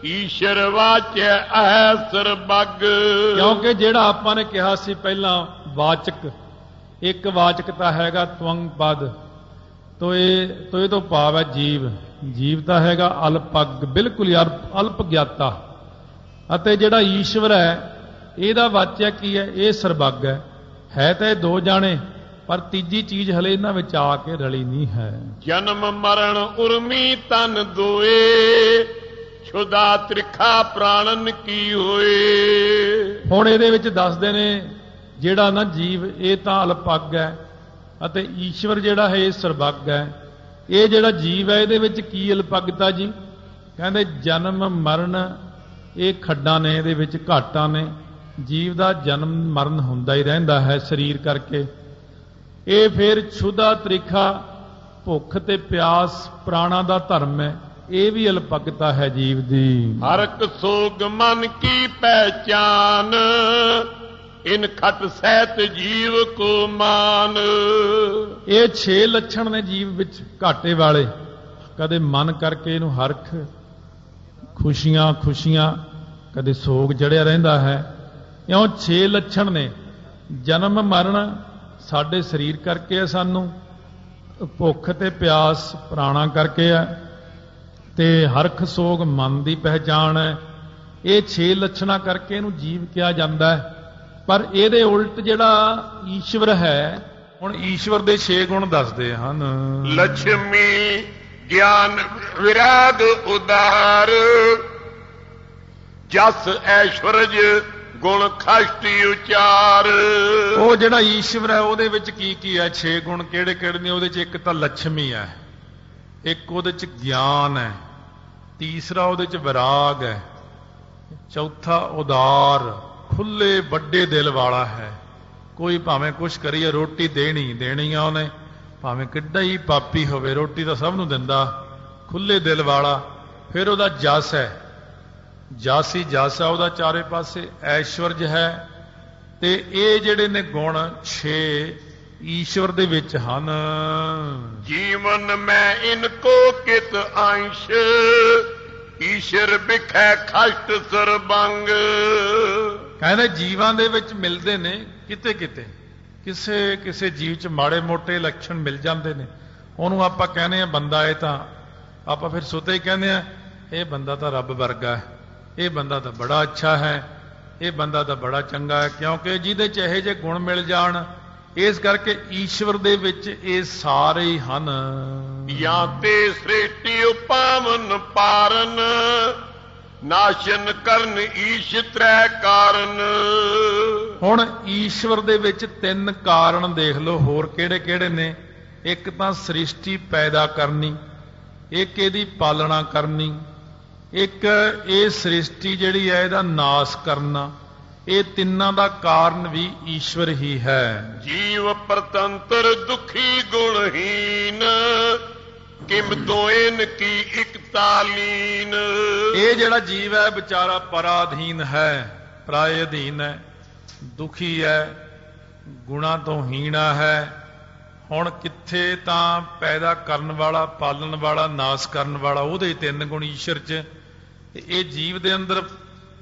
ਈਸ਼ਰ ਵਾਚੈ ਅਹੈ ਸਰਬੱਗ। ਕਿਉਂਕਿ ਜਿਹੜਾ ਆਪਾਂ ਨੇ ਕਿਹਾ ਸੀ ਪਹਿਲਾਂ ਵਾਚਕ, ਇੱਕ ਵਾਚਕਤਾ ਹੈਗਾ ਤਵੰਗ ਪਦ, ਤੋ ਇਹ ਤੋਂ ਭਾਵ ਹੈ ਜੀਵ। ਜੀਵ ਤਾਂ ਹੈਗਾ ਅਲਪਗ, ਬਿਲਕੁਲ ਹੀ ਅਲਪ ਗਿਆਤਾ। ਅਤੇ ਜਿਹੜਾ ਈਸ਼ਵਰ ਹੈ ਇਹਦਾ ਵਾਚਿਆ ਕੀ ਹੈ? ਇਹ ਸਰਬੱਗ ਹੈ ਤਾਂ ਇਹ ਦੋ ਜਾਣੇ, ਪਰ ਤੀਜੀ ਚੀਜ਼ ਹਲੇ ਇਹਨਾਂ ਵਿੱਚ ਆ ਕੇ ਰਲੀ ਨਹੀਂ ਹੈ। ਜਨਮ ਮਰਨ ਉਰਮੀ ਤਨ ਦੋਏ, ਛੁਦਾ ਤ੍ਰਿਖਾ ਪ੍ਰਾਣਨ ਕੀ ਹੋਏ। ਹੁਣ ਇਹਦੇ ਵਿੱਚ ਦੱਸਦੇ ਨੇ ਜਿਹੜਾ ਨਾ ਜੀਵ ਇਹ ਤਾਂ ਅਲਪੱਗ ਹੈ ਅਤੇ ਈਸ਼ਵਰ ਜਿਹੜਾ ਹੈ ਇਹ ਸਰਬੱਗ ਹੈ। ਇਹ ਜਿਹੜਾ ਜੀਵ ਹੈ ਇਹਦੇ ਵਿੱਚ ਕੀ ਅਲਪੱਗਤਾ ਜੀ? ਕਹਿੰਦੇ ਜਨਮ ਮਰਨ ਇਹ ਖੱਡਾਂ ਨੇ, ਇਹਦੇ ਵਿੱਚ ਘਾਟਾਂ ਨੇ। ਜੀਵ ਦਾ ਜਨਮ ਮਰਨ ਹੁੰਦਾ ਹੀ ਰਹਿੰਦਾ ਹੈ ਸਰੀਰ ਕਰਕੇ। ਇਹ ਫਿਰ ਛੁਦਾ ਤ੍ਰਿਖਾ, ਭੁੱਖ ਤੇ ਪਿਆਸ ਪ੍ਰਾਣਾਂ ਦਾ ਧਰਮ ਹੈ। ਇਹ ਵੀ ਅਲਪੱਗਤਾ ਹੈ ਜੀਵ ਦੀ। ਹਰਕ ਸੋਗ ਮਨ ਕੀ ਪਹਿਚਾਨ, ਇਨ ਖਟ ਸਹਿਤ ਜੀਵ ਕੋ ਮਾਨ। ਇਹ 6 ਲੱਛਣ ਨੇ ਜੀਵ ਵਿੱਚ ਘਾਟੇ ਵਾਲੇ। ਕਦੇ ਮਨ ਕਰਕੇ ਇਹਨੂੰ ਹਰਖ ਖੁਸ਼ੀਆਂ ਖੁਸ਼ੀਆਂ, ਕਦੇ ਸੋਗ ਜੜਿਆ ਰਹਿੰਦਾ ਹੈ। ਇਉਂ 6 ਲੱਛਣ ਨੇ। ਜਨਮ ਮਰਨ ਸਾਡੇ ਸਰੀਰ ਕਰਕੇ ਹੈ, ਸਾਨੂੰ ਭੁੱਖ ਤੇ ਪਿਆਸ ਪ੍ਰਾਣਾ ਕਰਕੇ ਹੈ, ਤੇ ਹਰਖ ਸੋਗ ਮਨ ਦੀ ਪਹਿਚਾਣ ਹੈ। ਇਹ 6 ਲੱਛਣਾਂ ਕਰਕੇ ਇਹਨੂੰ ਜੀਵ ਕਿਹਾ ਜਾਂਦਾ ਹੈ। ਪਰ ਇਹਦੇ ਉਲਟ ਜਿਹੜਾ ਈਸ਼ਵਰ ਹੈ, ਹੁਣ ਈਸ਼ਵਰ ਦੇ 6 ਗੁਣ ਦੱਸਦੇ ਹਨ। ਲక్ష్ਮੀ ਗਿਆਨ ਵਿਰਾਗ ਉਦਾਰ, ਜਸ ਐਸ਼ਵਰਜ ਗੁਣ ਖਸ਼ਟੀ ਉਚਾਰ। ਉਹ ਜਿਹੜਾ ਈਸ਼ਵਰ ਹੈ ਉਹਦੇ ਵਿੱਚ ਕੀ ਕੀ ਹੈ? 6 ਗੁਣ ਕਿਹੜੇ ਕਿਹੜੇ ਨੇ? ਉਹਦੇ 'ਚ ਇੱਕ ਤਾਂ ਲక్ష్ਮੀ ਹੈ, ਇੱਕ ਉਹਦੇ 'ਚ ਗਿਆਨ ਹੈ, ਤੀਸਰਾ ਉਹਦੇ 'ਚ ਵਿਰਾਗ ਹੈ, ਚੌਥਾ ਉਦਾਰ, ਖੁੱਲੇ ਵੱਡੇ ਦਿਲ ਵਾਲਾ ਹੈ। ਕੋਈ ਭਾਵੇਂ ਕੁਛ ਕਰੀਏ ਰੋਟੀ ਦੇਣੀ ਆ ਉਹਨੇ, ਭਾਵੇਂ ਕਿੱਡਾ ਹੀ ਪਾਪੀ ਹੋਵੇ ਰੋਟੀ ਤਾਂ ਸਭ ਨੂੰ ਦਿੰਦਾ, ਖੁੱਲੇ ਦਿਲ ਵਾਲਾ। ਫਿਰ ਉਹਦਾ ਜਸ ਹੈ, ਜਸ ਹੀ ਜਸ ਹੈ ਉਹਦਾ ਚਾਰੇ ਪਾਸੇ, ਐਸ਼ਵਰਜ ਹੈ। ਤੇ ਇਹ ਜਿਹੜੇ ਨੇ ਗੁਣ 6 ਈਸ਼ਵਰ ਦੇ ਵਿੱਚ ਹਨ। ਜੀਵਨ ਮੈਂ ਇਨਕੋ ਕਿਤ ਅੰਸ਼, ਈਸ਼ਰ ਬਿਖੈ ਖਸ਼ਟ ਸਰਬੰਗ। ਕਹਿੰਦੇ ਜੀਵਾਂ ਦੇ ਵਿੱਚ ਮਿਲਦੇ ਨੇ ਕਿਤੇ ਕਿਤੇ, ਕਿਸੇ ਕਿਸੇ ਜੀਵ 'ਚ ਮਾੜੇ ਮੋਟੇ ਲੱਛਣ ਮਿਲ ਜਾਂਦੇ ਨੇ। ਉਹਨੂੰ ਆਪਾਂ ਕਹਿੰਦੇ ਆ ਬੰਦਾ, ਇਹ ਤਾਂ ਆਪਾਂ ਫਿਰ ਸੁਤੇ ਹੀ ਕਹਿੰਦੇ ਆ ਇਹ ਬੰਦਾ ਤਾਂ ਰੱਬ ਵਰਗਾ ਹੈ, ਇਹ ਬੰਦਾ ਤਾਂ ਬੜਾ ਅੱਛਾ ਹੈ, ਇਹ ਬੰਦਾ ਤਾਂ ਬੜਾ ਚੰਗਾ ਹੈ, ਕਿਉਂਕਿ ਜਿਹਦੇ 'ਚ ਇਹੋ ਜਿਹੇ ਗੁਣ ਮਿਲ ਜਾਣ। ਇਸ ਕਰਕੇ ਈਸ਼ਵਰ ਦੇ ਵਿੱਚ ਇਹ ਸਾਰੇ ਹੀ ਹਨ। ਜਾਂ ਤੇ ਸ੍ਰਿਸ਼ਟੀ ਉਪਾਵਨ ਪਾਰਨ, ਨਾਸ਼ਨ ਕਰਨ ਈਸ਼ ਤ੍ਰੈ ਕਾਰਨ। ਹੁਣ ਈਸ਼ਵਰ ਦੇ ਵਿੱਚ 3 ਕਾਰਨ ਦੇਖ ਲਓ ਹੋਰ ਕਿਹੜੇ ਕਿਹੜੇ ਨੇ। ਇੱਕ ਤਾਂ ਸ੍ਰਿਸ਼ਟੀ ਪੈਦਾ ਕਰਨੀ, ਇੱਕ ਇਹਦੀ ਪਾਲਣਾ ਕਰਨੀ, ਇੱਕ ਇਹ ਸ੍ਰਿਸ਼ਟੀ ਜਿਹੜੀ ਹੈ ਇਹਦਾ ਨਾਸ ਕਰਨਾ। ਇਹ ਤਿੰਨਾਂ ਦਾ ਕਾਰਨ ਵੀ ਈਸ਼ਵਰ ਹੀ ਹੈ। ਜੀਵ ਪਰਤੰਤਰ ਦੁਖੀ ਗੁਣਹੀਨ, ਕਿਮਤੋਂ ਇਨ ਕੀ ਇਕਤਾ ਲੀਨ। ਇਹ ਜਿਹੜਾ ਜੀਵ ਹੈ ਵਿਚਾਰਾ ਪਰਾਧੀਨ ਹੈ, ਪਰਾਏ ਅਧੀਨ ਹੈ, ਦੁਖੀ ਹੈ, ਗੁਣਾ ਤੋਂ ਹੀਣਾ ਹੈ। ਹੁਣ ਕਿੱਥੇ ਤਾਂ ਪੈਦਾ ਕਰਨ ਵਾਲਾ, ਪਾਲਣ ਵਾਲਾ, ਨਾਸ ਕਰਨ ਵਾਲਾ, ਉਹਦੇ 3 ਗੁਣ ਈਸ਼ਵਰ 'ਚ। ਇਹ ਜੀਵ ਦੇ ਅੰਦਰ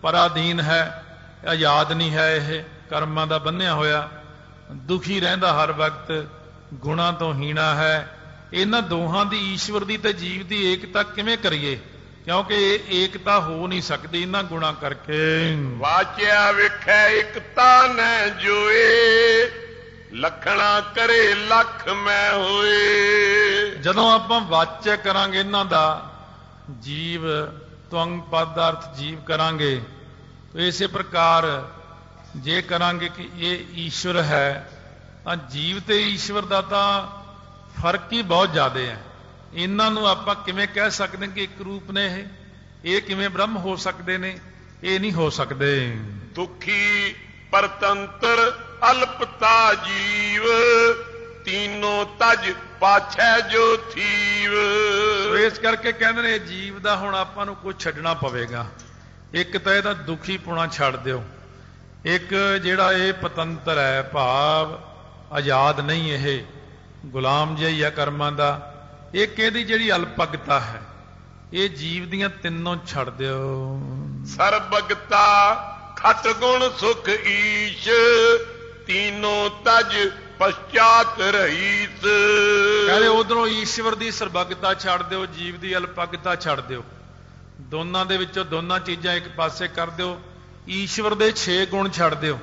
ਪਰਾਧੀਨ ਹੈ, ਆਜ਼ਾਦ ਨਹੀਂ ਹੈ, ਇਹ ਕਰਮਾਂ ਦਾ ਬੰਨਿਆ ਹੋਇਆ, ਦੁਖੀ ਰਹਿੰਦਾ ਹਰ ਵਕਤ, ਗੁਣਾ ਤੋਂ ਹੀਣਾ ਹੈ। ਇਹਨਾਂ ਦੋਹਾਂ ਦੀ, ਈਸ਼ਵਰ ਦੀ ਤੇ ਜੀਵ ਦੀ ਏਕਤਾ ਕਿਵੇਂ ਕਰੀਏ? ਕਿਉਂਕਿ ਇਹ ਏਕਤਾ ਹੋ ਨਹੀਂ ਸਕਦੀ ਇਹਨਾਂ ਗੁਣਾਂ ਕਰਕੇ। ਵਾਚਿਆ ਵੇਖੈ ਇਕਤਾ ਨੈ ਜੋਏ, ਲਖਣਾ ਕਰੇ ਲੱਖ ਮੈਂ ਹੋਏ। ਜਦੋਂ ਆਪਾਂ ਵਾਚਿਆ ਕਰਾਂਗੇ ਇਹਨਾਂ ਦਾ, ਜੀਵ ਤਵੰਗ ਪਦ ਦਾ ਅਰਥ ਜੀਵ ਕਰਾਂਗੇ, ਇਸੇ ਪ੍ਰਕਾਰ ਜੇ ਕਰਾਂਗੇ ਕਿ ਇਹ ਈਸ਼ਵਰ ਹੈ, ਤਾਂ ਜੀਵ ਤੇ ਈਸ਼ਵਰ ਦਾ ਤਾਂ ਫਰਕ ਹੀ ਬਹੁਤ ਜ਼ਿਆਦਾ ਹੈ। ਇਹਨਾਂ ਨੂੰ ਆਪਾਂ ਕਿਵੇਂ ਕਹਿ ਸਕਦੇ ਕਿ ਇੱਕ ਰੂਪ ਨੇ ਇਹ ਕਿਵੇਂ ਬ੍ਰਹਮ ਹੋ ਸਕਦੇ ਨੇ? ਇਹ ਨਹੀਂ ਹੋ ਸਕਦੇ। ਦੁਖੀ ਪਰਤੰਤਰ ਅਲਪਤਾ ਜੀਵ, ਤੀਨੋਂ ਤਜ ਪਾਛੈ ਜੋ ਥੀਵ। ਇਸ ਕਰਕੇ ਕਹਿੰਦੇ ਨੇ ਜੀਵ ਦਾ ਹੁਣ ਆਪਾਂ ਨੂੰ ਕੁਝ ਛੱਡਣਾ ਪਵੇਗਾ। ਇੱਕ ਤਾਂ ਇਹਦਾ ਦੁਖੀ ਪੁਣਾ ਛੱਡ ਦਿਓ, ਇੱਕ ਜਿਹੜਾ ਇਹ ਪਤੰਤਰ ਹੈ, ਭਾਵ ਆਜ਼ਾਦ ਨਹੀਂ, ਇਹ ਗੁਲਾਮ ਜਿਹਾ ਹੀ ਹੈ ਕਰਮਾਂ ਦਾ। ਇੱਕ ਇਹਦੀ ਜਿਹੜੀ ਅਲਪਗਤਾ ਹੈ, ਇਹ ਜੀਵ ਦੀਆਂ ਤਿੰਨੋਂ ਛੱਡ ਦਿਓ। ਸਰਬਗਤਾ ਖਟ ਗੁਣ ਸੁਖ ਈਸ਼, ਤੀਨੋਂ ਤਜ ਪਛਾਤ ਰਹੀਸ। ਕਹਿੰਦੇ ਉਧਰੋਂ ਈਸ਼ਵਰ ਦੀ ਸਰਬਗਤਾ ਛੱਡ ਦਿਓ, ਜੀਵ ਦੀ ਅਲਪਗਤਾ ਛੱਡ ਦਿਓ, ਦੋਨਾਂ ਦੇ ਵਿੱਚੋਂ ਦੋਨਾਂ ਚੀਜ਼ਾਂ ਇੱਕ ਪਾਸੇ ਕਰ ਦਿਓ। ਈਸ਼ਵਰ ਦੇ 6 ਗੁਣ ਛੱਡ ਦਿਓ।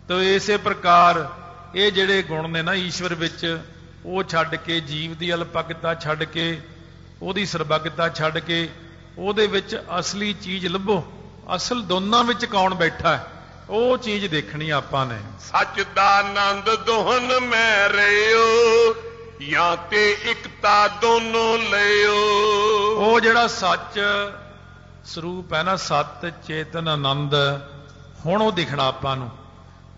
ਤਾਂ ਇਸੇ ਪ੍ਰਕਾਰ ਇਹ ਜਿਹੜੇ ਗੁਣ ਨੇ ਨਾ ਈਸ਼ਵਰ ਵਿੱਚ, ਉਹ ਛੱਡ ਕੇ, ਜੀਵ ਦੀ ਅਲਪਗਤਾ ਛੱਡ ਕੇ, ਉਹਦੀ ਸਰਬਗਤਾ ਛੱਡ ਕੇ, ਉਹਦੇ ਵਿੱਚ ਅਸਲੀ ਚੀਜ਼ ਲੱਭੋ। ਅਸਲ ਦੋਨਾਂ ਵਿੱਚ ਕੌਣ ਬੈਠਾ ਹੈ, ਉਹ ਚੀਜ਼ ਦੇਖਣੀ ਆਪਾਂ ਨੇ। ਸੱਚ ਦਾ ਆਨੰਦ ਦੋਹਨ ਮੈਂ ਰਿਓ, ਜਾਂ ਤੇ ਇਕਤਾ ਦੋਨੋਂ ਲਿਓ। ਉਹ ਜਿਹੜਾ ਸੱਚ ਸਰੂਪ ਹੈ ਨਾ, ਸਤ ਚੇਤਨ ਆਨੰਦ, ਹੁਣ ਉਹ ਦਿਖਣਾ ਆਪਾਂ ਨੂੰ।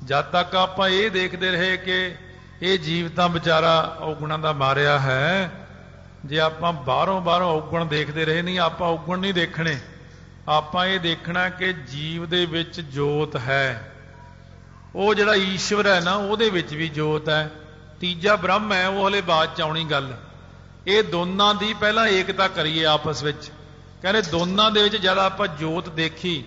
ਜਦ ਤੱਕ ਆਪਾਂ ਇਹ ਦੇਖਦੇ ਰਹੇ ਕਿ ਇਹ ਜੀਵ ਤਾਂ ਵਿਚਾਰਾ ਔਗੁਣਾਂ ਦਾ ਮਾਰਿਆ ਹੈ, ਜੇ ਆਪਾਂ ਬਾਹਰੋਂ ਔਗੁਣ ਦੇਖਦੇ ਰਹੇ, ਨਹੀਂ ਆਪਾਂ ਔਗੁਣ ਨਹੀਂ ਦੇਖਣੇ, ਆਪਾਂ ਇਹ ਦੇਖਣਾ ਕਿ ਜੀਵ ਦੇ ਵਿੱਚ ਜੋਤ ਹੈ। ਉਹ ਜਿਹੜਾ ਈਸ਼ਵਰ ਹੈ ਨਾ, ਉਹਦੇ ਵਿੱਚ ਵੀ ਜੋਤ ਹੈ। ਤੀਜਾ ਬ੍ਰਹਮ ਹੈ, ਉਹ ਹਲੇ ਬਾਅਦ ਚ ਆਉਣੀ ਗੱਲ। ਇਹ ਦੋਨਾਂ ਦੀ ਪਹਿਲਾਂ ਏਕਤਾ ਕਰੀਏ ਆਪਸ ਵਿੱਚ। ਕਹਿੰਦੇ ਦੋਨਾਂ ਦੇ ਵਿੱਚ ਜਦ ਆਪਾਂ ਜੋਤ ਦੇਖੀ,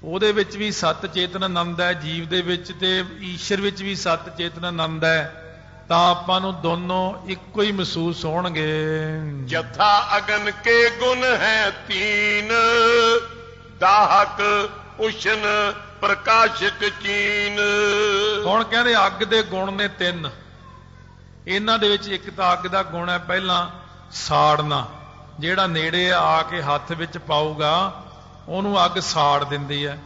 ਉਹਦੇ ਵਿੱਚ ਵੀ ਸਤ ਚੇਤਨ ਆਨੰਦ ਹੈ, ਜੀਵ ਦੇ ਵਿੱਚ ਤੇ ਈਸ਼ਰ ਵਿੱਚ ਵੀ ਸਤ ਚੇਤਨ ਆਨੰਦ ਹੈ, ਤਾਂ ਆਪਾਂ ਨੂੰ ਦੋਨੋਂ ਇੱਕੋ ਹੀ ਮਹਿਸੂਸ ਹੋਣਗੇ। ਜਥਾ ਅਗਨ ਕੇ ਗੁਣ ਹੈ ਤੀਨ, ਦਾਹਕ ਉਸ਼ਨ ਪ੍ਰਕਾਸ਼ਕ ਚੀਨ। ਹੁਣ ਕਹਿੰਦੇ ਅੱਗ ਦੇ ਗੁਣ ਨੇ 3। ਇਹਨਾਂ ਦੇ ਵਿੱਚ ਇੱਕ ਤਾਂ ਅੱਗ ਦਾ ਗੁਣ ਹੈ ਪਹਿਲਾਂ ਸਾੜਨਾ, ਜਿਹੜਾ ਨੇੜੇ ਆ ਕੇ ਹੱਥ ਵਿੱਚ ਪਾਊਗਾ ਉਹਨੂੰ ਅੱਗ ਸਾੜ ਦਿੰਦੀ ਹੈ।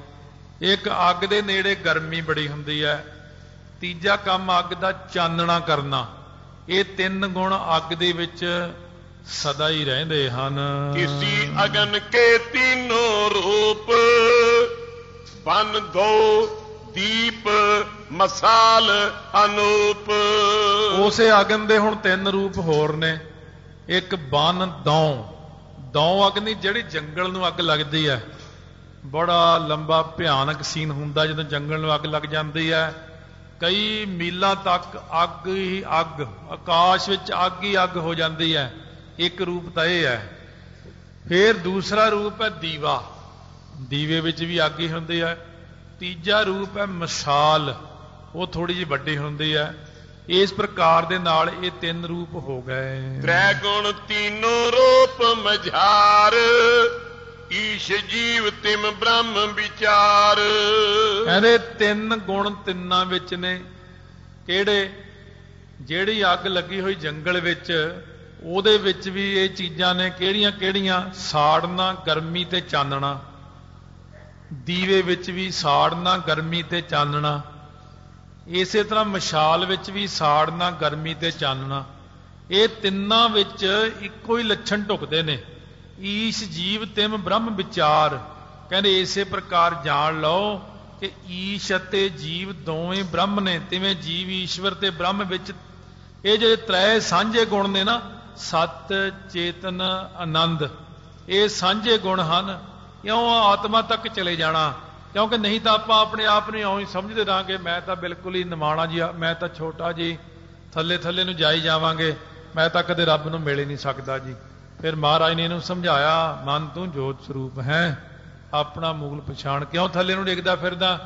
ਇੱਕ ਅੱਗ ਦੇ ਨੇੜੇ ਗਰਮੀ ਬੜੀ ਹੁੰਦੀ ਹੈ। ਤੀਜਾ ਕੰਮ ਅੱਗ ਦਾ ਚਾਨਣਾ ਕਰਨਾ। ਇਹ 3 ਗੁਣ ਅੱਗ ਦੇ ਵਿੱਚ ਸਦਾ ਹੀ ਰਹਿੰਦੇ ਹਨ। ਕਿਸੀ ਅਗਨ ਕੇ ਤੀਨੋ ਰੂਪ, ਬਨ ਦੋ ਦੀਪ ਮਸਾਲ ਅਨੂਪ। ਉਸੇ ਅਗਨ ਦੇ ਹੁਣ 3 ਰੂਪ ਹੋਰ ਨੇ। ਇੱਕ ਬਨ ਦੌ ਅਗਨੀ, ਜਿਹੜੀ ਜੰਗਲ ਨੂੰ ਅੱਗ ਲੱਗਦੀ ਹੈ। ਬੜਾ ਲੰਬਾ ਭਿਆਨਕ ਸੀਨ ਹੁੰਦਾ ਜਦੋਂ ਜੰਗਲ ਨੂੰ ਅੱਗ ਲੱਗ ਜਾਂਦੀ ਹੈ। ਕਈ ਮੀਲਾਂ ਤੱਕ ਅੱਗ ਹੀ ਅੱਗ, ਆਕਾਸ਼ ਵਿੱਚ ਅੱਗ ਹੀ ਅੱਗ ਹੋ ਜਾਂਦੀ ਹੈ। ਇੱਕ ਰੂਪ ਤਾਂ ਇਹ ਹੈ। ਫਿਰ ਦੂਸਰਾ ਰੂਪ ਹੈ ਦੀਵਾ, ਦੀਵੇ ਵਿੱਚ ਵੀ ਅੱਗ ਹੀ ਹੁੰਦੀ ਹੈ। ਤੀਜਾ ਰੂਪ ਹੈ ਮਸਾਲ, ਉਹ ਥੋੜੀ ਜਿਹੀ ਵੱਡੀ ਹੁੰਦੀ ਹੈ। ਇਸ ਪ੍ਰਕਾਰ ਦੇ ਨਾਲ ਇਹ 3 ਰੂਪ ਹੋ ਗਏ। ਤ੍ਰੈ ਗੁਣ ਤੀਨੋ ਰੂਪ ਮਝਾਰ, ਈਸ਼ ਜੀਵ ਤਿਮ ਬ੍ਰਹਮ ਵਿਚਾਰ। ਕਹਿੰਦੇ 3 ਗੁਣ ਤਿੰਨਾਂ ਵਿੱਚ ਨੇ। ਕਿਹੜੇ? ਜਿਹੜੀ ਅੱਗ ਲੱਗੀ ਹੋਈ ਜੰਗਲ ਵਿੱਚ, ਉਹਦੇ ਵਿੱਚ ਵੀ ਇਹ ਚੀਜ਼ਾਂ ਨੇ। ਕਿਹੜੀਆਂ ਕਿਹੜੀਆਂ? ਸਾੜਨਾ, ਗਰਮੀ ਤੇ ਚਾਨਣਾ। ਦੀਵੇ ਵਿੱਚ ਵੀ ਸਾੜਨਾ, ਗਰਮੀ ਤੇ ਚਾਨਣਾ। ਇਸੇ ਤਰ੍ਹਾਂ ਮਸ਼ਾਲ ਵਿੱਚ ਵੀ ਸਾੜਨਾ, ਗਰਮੀ ਤੇ ਚਾਨਣਾ। ਇਹ ਤਿੰਨਾਂ ਵਿੱਚ ਇੱਕੋ ਹੀ ਲੱਛਣ ਢੁਕਦੇ ਨੇ। ਈਸ਼ ਜੀਵ ਤਿਮ ਬ੍ਰਹਮ ਵਿਚਾਰ। ਕਹਿੰਦੇ ਇਸੇ ਪ੍ਰਕਾਰ ਜਾਣ ਲਓ ਕਿ ਈਸ਼ ਅਤੇ ਜੀਵ ਦੋਵੇਂ ਬ੍ਰਹਮ ਨੇ। ਤਿਵੇਂ ਜੀਵ ਈਸ਼ਵਰ ਤੇ ਬ੍ਰਹਮ ਵਿੱਚ ਇਹ ਜਿਹੜੇ 3 ਸਾਂਝੇ ਗੁਣ ਨੇ ਨਾ, ਸਤ ਚੇਤਨ ਆਨੰਦ, ਇਹ ਸਾਂਝੇ ਗੁਣ ਹਨ। ਕਿਉਂ? ਆਤਮਾ ਤੱਕ ਚਲੇ ਜਾਣਾ। ਕਿਉਂਕਿ ਨਹੀਂ ਤਾਂ ਆਪਾਂ ਆਪਣੇ ਆਪ ਨੂੰ ਇਉਂ ਹੀ ਸਮਝਦੇ ਰਹਾਂਗੇ, ਮੈਂ ਤਾਂ ਬਿਲਕੁਲ ਹੀ ਨਿਮਾਣਾ ਜੀ, ਮੈਂ ਤਾਂ ਛੋਟਾ ਜੀ, ਥੱਲੇ ਨੂੰ ਜਾਈ ਜਾਵਾਂਗੇ, ਮੈਂ ਤਾਂ ਕਦੇ ਰੱਬ ਨੂੰ ਮਿਲ ਹੀ ਨਹੀਂ ਸਕਦਾ ਜੀ। ਫਿਰ ਮਹਾਰਾਜ ਨੇ ਇਹਨੂੰ ਸਮਝਾਇਆ, ਮਨ ਤੂੰ ਜੋਤ ਸਰੂਪ ਹੈ, ਆਪਣਾ ਮੂਲ ਪਛਾਣ। ਕਿਉਂ ਥੱਲੇ ਨੂੰ ਡਿੱਗਦਾ ਫਿਰਦਾ?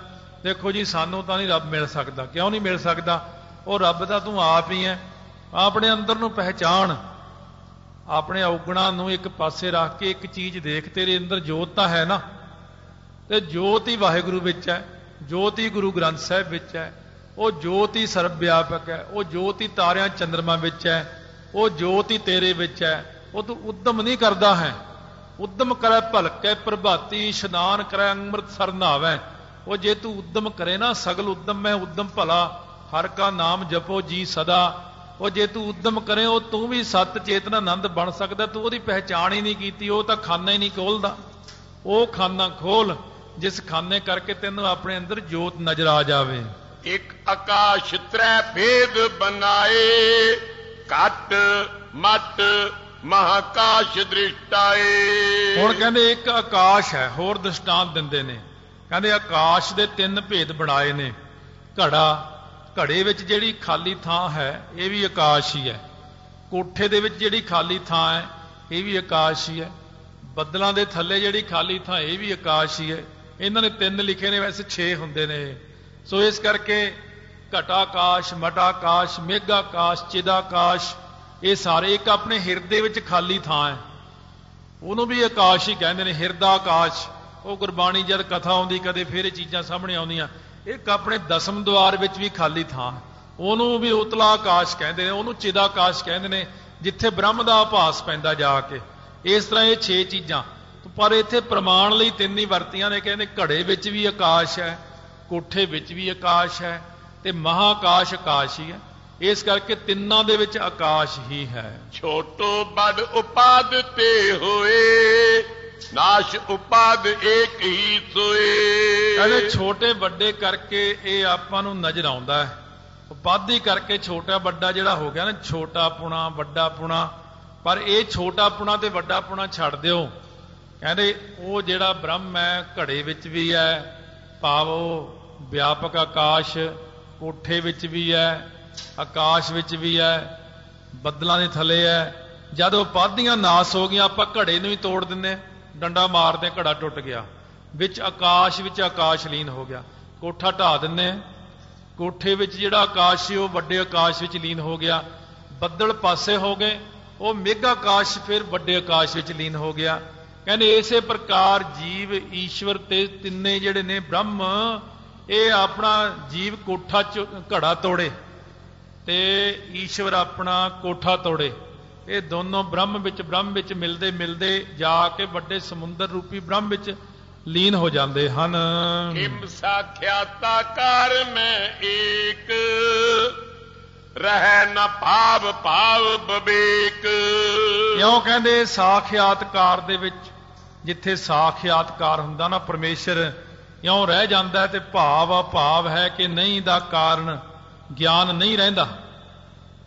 ਦੇਖੋ ਜੀ, ਸਾਨੂੰ ਤਾਂ ਨਹੀਂ ਰੱਬ ਮਿਲ ਸਕਦਾ। ਕਿਉਂ ਨਹੀਂ ਮਿਲ ਸਕਦਾ? ਉਹ ਰੱਬ ਦਾ ਤੂੰ ਆਪ ਹੀ ਹੈ। ਆਪਣੇ ਅੰਦਰ ਨੂੰ ਪਹਿਚਾਣ, ਆਪਣੇ ਔਗਣਾਂ ਨੂੰ ਇੱਕ ਪਾਸੇ ਰੱਖ ਕੇ ਇੱਕ ਚੀਜ਼ ਦੇਖ। ਤੇਰੇ ਅੰਦਰ ਜੋਤ ਤਾਂ ਹੈ ਨਾ, ਤੇ ਜੋਤ ਹੀ ਵਾਹਿਗੁਰੂ ਵਿੱਚ ਹੈ, ਜੋਤ ਹੀ ਗੁਰੂ ਗ੍ਰੰਥ ਸਾਹਿਬ ਵਿੱਚ ਹੈ, ਉਹ ਜੋਤ ਹੀ ਸਰਬ ਵਿਆਪਕ ਹੈ, ਉਹ ਜੋਤ ਹੀ ਤਾਰਿਆਂ ਚੰਦਰਮਾ ਵਿੱਚ ਹੈ, ਉਹ ਜੋਤ ਹੀ ਤੇਰੇ ਵਿੱਚ ਹੈ। ਉਹ ਤੂੰ ਉਦਮ ਨਹੀਂ ਕਰਦਾ ਹੈ। ਉਦਮ ਕਰੈ ਭਲਕੈ ਪ੍ਰਭਾਤੀ, ਇਸ਼ਨਾਨ ਕਰੈ ਅੰਮ੍ਰਿਤਸਰ ਨਹਾਵੈ। ਉਹ ਜੇ ਤੂੰ ਉਦਮ ਕਰੇ ਨਾ, ਸਗਲ ਉਦਮ ਮੈਂ ਉਦਮ ਭਲਾ, ਹਰ ਕਾ ਨਾਮ ਜਪੋ ਜੀ ਸਦਾ। ਉਹ ਜੇ ਤੂੰ ਉਦਮ ਕਰੇ, ਉਹ ਤੂੰ ਵੀ ਸਤ ਚੇਤਨ ਆਨੰਦ ਬਣ ਸਕਦਾ। ਤੂੰ ਉਹਦੀ ਪਹਿਚਾਣ ਹੀ ਨਹੀਂ ਕੀਤੀ। ਉਹ ਤਾਂ ਖਾਨਾ ਹੀ ਨਹੀਂ ਖੋਲਦਾ। ਉਹ ਖਾਨਾ ਖੋਲ ਜਿਸ ਖਾਨੇ ਕਰਕੇ ਤੈਨੂੰ ਆਪਣੇ ਅੰਦਰ ਜੋਤ ਨਜ਼ਰ ਆ ਜਾਵੇ। ਇੱਕ ਆਕਾਸ਼ 3 ਭੇਦ ਬਨਾਏ, ਘਟ ਮਟ ਮਹਾਕਾਸ਼ ਦ੍ਰਿਸ਼ਟਾਏ। ਹੁਣ ਕਹਿੰਦੇ ਇੱਕ ਆਕਾਸ਼ ਹੈ। ਹੋਰ ਦ੍ਰਿਸ਼ਟਾਂਤ ਦਿੰਦੇ ਨੇ। ਕਹਿੰਦੇ ਆਕਾਸ਼ ਦੇ 3 ਭੇਦ ਬਣਾਏ ਨੇ। ਘੜਾ, ਘੜੇ ਵਿੱਚ ਜਿਹੜੀ ਖਾਲੀ ਥਾਂ ਹੈ ਇਹ ਵੀ ਆਕਾਸ਼ ਹੀ ਹੈ। ਕੋਠੇ ਦੇ ਵਿੱਚ ਜਿਹੜੀ ਖਾਲੀ ਥਾਂ ਹੈ ਇਹ ਵੀ ਆਕਾਸ਼ ਹੀ ਹੈ। ਬੱਦਲਾਂ ਦੇ ਥੱਲੇ ਜਿਹੜੀ ਖਾਲੀ ਥਾਂ ਇਹ ਵੀ ਆਕਾਸ਼ ਹੀ ਹੈ। ਇਹਨਾਂ ਨੇ 3 ਲਿਖੇ ਨੇ, ਵੈਸੇ 6 ਹੁੰਦੇ ਨੇ। ਸੋ ਇਸ ਕਰਕੇ ਘਟਾਕਾਸ਼, ਮਟਾਕਾਸ਼, ਮੇਘਾਕਾਸ਼, ਚਿਦਾਕਾਸ਼, ਇਹ ਸਾਰੇ ਇੱਕ ਆਪਣੇ ਹਿਰਦੇ ਵਿੱਚ ਖਾਲੀ ਥਾਂ ਹੈ, ਉਹਨੂੰ ਵੀ ਆਕਾਸ਼ ਹੀ ਕਹਿੰਦੇ ਨੇ। ਹਿਰਦਾ ਆਕਾਸ਼, ਉਹ ਗੁਰਬਾਣੀ ਜਦ ਕਥਾ ਆਉਂਦੀ ਕਦੇ ਫਿਰ ਇਹ ਚੀਜ਼ਾਂ ਸਾਹਮਣੇ ਆਉਂਦੀਆਂ। ਇੱਕ ਆਪਣੇ ਦਸਮ ਦੁਆਰ ਵਿੱਚ ਵੀ ਖਾਲੀ ਥਾਂ, ਉਹਨੂੰ ਵੀ ਉਤਲਾ ਆਕਾਸ਼ ਕਹਿੰਦੇ ਨੇ, ਉਹਨੂੰ ਚਿਦਾਕਾਸ਼ ਕਹਿੰਦੇ ਨੇ, ਜਿੱਥੇ ਬ੍ਰਹਮ ਦਾ ਆਭਾਸ ਪੈਂਦਾ ਜਾ ਕੇ। ਇਸ ਤਰ੍ਹਾਂ ਇਹ 6 ਚੀਜ਼ਾਂ, ਪਰ ਇੱਥੇ ਪ੍ਰਮਾਣ ਲਈ 3 ਹੀ ਵਰਤੀਆਂ ਨੇ। ਕਹਿੰਦੇ ਘੜੇ ਵਿੱਚ ਵੀ ਆਕਾਸ਼ ਹੈ, ਕੋਠੇ ਵਿੱਚ ਵੀ ਆਕਾਸ਼ ਹੈ, ਤੇ ਮਹਾਕਾਸ਼ ਆਕਾਸ਼ ਹੀ ਹੈ। ਇਸ ਕਰਕੇ ਤਿੰਨਾਂ ਦੇ ਵਿੱਚ ਆਕਾਸ਼ ਹੀ ਹੈ। ਛੋਟੋ ਬੜ ਉਪਾਦ ਤੇ ਹੋਏ, ਨਾਸ਼ ਉਪਾਦ ਏਕ ਹੀ ਸੋਏ। ਕਹਿੰਦੇ ਛੋਟੇ ਵੱਡੇ ਕਰਕੇ ਇਹ ਆਪਾਂ ਨੂੰ ਨਜ਼ਰ ਆਉਂਦਾ ਹੈ। ਉਪਾਧੀ ਕਰਕੇ ਛੋਟਾ ਵੱਡਾ ਜਿਹੜਾ ਹੋ ਗਿਆ ਨਾ, ਛੋਟਾ ਪੁਣਾ ਵੱਡਾ ਪੁਣਾ, ਪਰ ਇਹ ਛੋਟਾ ਪੁਣਾ ਤੇ ਵੱਡਾ ਪੁਣਾ ਛੱਡ ਦਿਓ। ਕਹਿੰਦੇ ਉਹ ਜਿਹੜਾ ਬ੍ਰਹਮ ਹੈ ਘੜੇ ਵਿੱਚ ਵੀ ਹੈ, ਭਾਵ ਉਹ ਵਿਆਪਕ ਆਕਾਸ਼ ਕੋਠੇ ਵਿੱਚ ਵੀ ਹੈ, ਆਕਾਸ਼ ਵਿੱਚ ਵੀ ਹੈ, ਬੱਦਲਾਂ ਦੇ ਥੱਲੇ ਹੈ। ਜਦ ਉਪਾਧੀਆਂ ਨਾਸ ਹੋ ਗਈਆਂ, ਆਪਾਂ ਘੜੇ ਨੂੰ ਹੀ ਤੋੜ ਦਿੰਦੇ। ਡੰਡਾ ਮਾਰਦੇ ਘੜਾ ਟੁੱਟ ਗਿਆ, ਵਿੱਚ ਆਕਾਸ਼ ਲੀਨ ਹੋ ਗਿਆ। ਕੋਠਾ ਢਾ ਦਿੰਨੇ, ਕੋਠੇ ਵਿੱਚ ਜਿਹੜਾ ਆਕਾਸ਼ ਸੀ ਉਹ ਵੱਡੇ ਆਕਾਸ਼ ਵਿੱਚ ਲੀਨ ਹੋ ਗਿਆ। ਬੱਦਲ ਪਾਸੇ ਹੋ ਗਏ, ਉਹ ਮੇਘ ਆਕਾਸ਼ ਫਿਰ ਵੱਡੇ ਆਕਾਸ਼ ਵਿੱਚ ਲੀਨ ਹੋ ਗਿਆ। ਕਹਿੰਦੇ ਇਸੇ ਪ੍ਰਕਾਰ ਜੀਵ, ਈਸ਼ਵਰ ਤੇ ਤਿੰਨੇ ਜਿਹੜੇ ਨੇ ਬ੍ਰਹਮ, ਇਹ ਆਪਣਾ ਜੀਵ ਕੋਠਾ ਚ ਘੜਾ ਤੋੜੇ ਤੇ ਈਸ਼ਵਰ ਆਪਣਾ ਕੋਠਾ ਤੋੜੇ। ਇਹ ਦੋਨੋਂ ਬ੍ਰਹਮ ਵਿੱਚ ਮਿਲਦੇ ਮਿਲਦੇ ਜਾ ਕੇ ਵੱਡੇ ਸਮੁੰਦਰ ਰੂਪੀ ਬ੍ਰਹਮ ਵਿੱਚ ਲੀਨ ਹੋ ਜਾਂਦੇ ਹਨ। ਕਿਮ ਸਾਖਿਆਤਾਕਾਰ ਮੈਂ ਏਕ, ਰਹਿ ਨ ਭਾਵ ਬਵੇਕ। ਕਿਉਂ ਕਹਿੰਦੇ ਸਾਖਿਆਤਕਾਰ ਦੇ ਵਿੱਚ, ਜਿੱਥੇ ਸਾਖਿਆਤਕਾਰ ਹੁੰਦਾ ਨਾ ਪਰਮੇਸ਼ਰ, ਇਉਂ ਰਹਿ ਜਾਂਦਾ ਤੇ ਭਾਵ ਹੈ ਕਿ ਨਹੀਂ ਦਾ ਕਾਰਨ ਗਿਆਨ ਨਹੀਂ ਰਹਿੰਦਾ,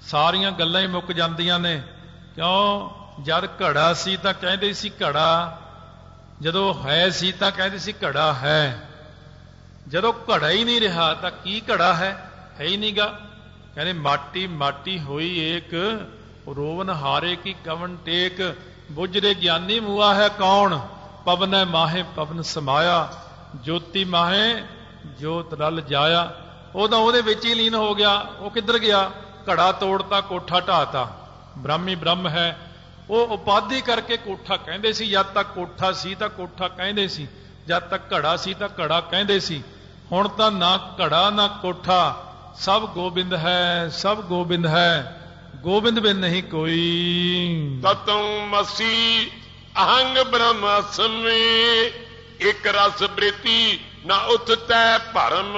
ਸਾਰੀਆਂ ਗੱਲਾਂ ਹੀ ਮੁੱਕ ਜਾਂਦੀਆਂ ਨੇ। ਕਿਉਂ ਜਦ ਘੜਾ ਸੀ ਤਾਂ ਕਹਿੰਦੇ ਸੀ ਘੜਾ, ਜਦੋਂ ਹੈ ਸੀ ਤਾਂ ਕਹਿੰਦੇ ਸੀ ਘੜਾ ਹੈ, ਜਦੋਂ ਘੜਾ ਹੀ ਨਹੀਂ ਰਿਹਾ ਤਾਂ ਕੀ ਘੜਾ ਹੈ ਹੀ ਨਹੀਂਗਾ। ਕਹਿੰਦੇ ਮਾਟੀ ਹੋਈ ਏਕ, ਰੋਵਨ ਹਾਰੇ ਕੀ ਕਵਨ ਟੇਕ। ਬੁਝਰੇ ਗਿਆਨੀ ਮੂਆ ਹੈ ਕੌਣ, ਪਵਨ ਮਾਹੇ ਪਵਨ ਸਮਾਇਆ, ਜੋਤੀ ਮਾਹੇ ਜੋਤ ਰਲ ਜਾਇਆ। ਉਹ ਤਾਂ ਉਹਦੇ ਵਿੱਚ ਹੀ ਲੀਨ ਹੋ ਗਿਆ। ਉਹ ਕਿੱਧਰ ਗਿਆ? ਘੜਾ ਤੋੜਤਾ, ਕੋਠਾ ਢਾਤਾ। ਬ੍ਰਹਮੀ ਬ੍ਰਹਮ ਹੈ, ਉਹ ਉਪਾਧੀ ਕਰਕੇ ਕੋਠਾ ਕਹਿੰਦੇ ਸੀ। ਜਦ ਤੱਕ ਕੋਠਾ ਸੀ ਤਾਂ ਕੋਠਾ ਕਹਿੰਦੇ ਸੀ, ਜਦ ਤੱਕ ਘੜਾ ਸੀ ਤਾਂ ਘੜਾ ਕਹਿੰਦੇ ਸੀ। ਹੁਣ ਤਾਂ ਨਾ ਘੜਾ ਨਾ ਕੋਠਾ, ਸਭ ਗੋਬਿੰਦ ਹੈ, ਸਭ ਗੋਬਿੰਦ ਹੈ, ਗੋਬਿੰਦ ਬਿਨ ਨਹੀਂ ਕੋਈ। ਤਤੰ ਮਸੀ ਅਹੰਗ ਬ੍ਰਹਮਸਮੀ, ਇਕ ਰਸ ਬ੍ਰਿਤੀ ਨਾ ਉਤਤੈ ਭਰਮ।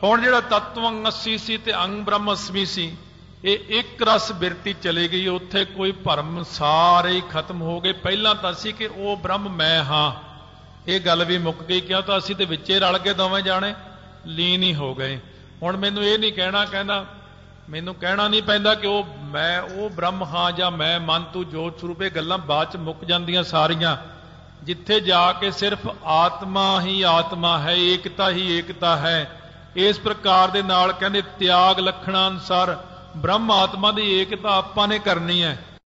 ਹੁਣ ਜਿਹੜਾ ਤਤਵੰ ਅਸੀ ਸੀ ਤੇ ਅੰਗ ਬ੍ਰਹਮਸਮੀ ਸੀ, ਇਹ ਇੱਕ ਰਸ ਬਿਰਤੀ ਚਲੀ ਗਈ। ਉੱਥੇ ਕੋਈ ਭਰਮ ਸਾਰੇ ਹੀ ਖਤਮ ਹੋ ਗਏ। ਪਹਿਲਾਂ ਤਾਂ ਸੀ ਕਿ ਉਹ ਬ੍ਰਹਮ ਮੈਂ ਹਾਂ, ਇਹ ਗੱਲ ਵੀ ਮੁੱਕ ਗਈ। ਕਿਉਂ ਤਾਂ ਅਸੀਂ ਤੇ ਵਿੱਚੇ ਰਲ ਕੇ ਦੋਵੇਂ ਜਾਣੇ ਲੀਨ ਹੀ ਹੋ ਗਏ। ਹੁਣ ਮੈਨੂੰ ਇਹ ਨਹੀਂ ਕਹਿਣਾ, ਕਹਿੰਦਾ ਮੈਨੂੰ ਕਹਿਣਾ ਨਹੀਂ ਪੈਂਦਾ ਕਿ ਉਹ ਮੈਂ ਉਹ ਬ੍ਰਹਮ ਹਾਂ ਜਾਂ ਮੈਂ ਮਨ ਤੂੰ ਜੋਤ ਸਰੂਪ। ਇਹ ਗੱਲਾਂ ਬਾਅਦ ਚ ਮੁੱਕ ਜਾਂਦੀਆਂ ਸਾਰੀਆਂ। ਜਿੱਥੇ ਜਾ ਕੇ ਸਿਰਫ ਆਤਮਾ ਹੀ ਆਤਮਾ ਹੈ, ਏਕਤਾ ਹੀ ਏਕਤਾ ਹੈ। ਇਸ ਪ੍ਰਕਾਰ ਦੇ ਨਾਲ ਕਹਿੰਦੇ ਤਿਆਗ ਲੱਖਣਾਂ ਅਨੁਸਾਰ ਬ੍ਰਹਮ ਆਤਮਾ ਦੀ ਏਕਤਾ ਆਪਾਂ ਨੇ ਕਰਨੀ ਹੈ।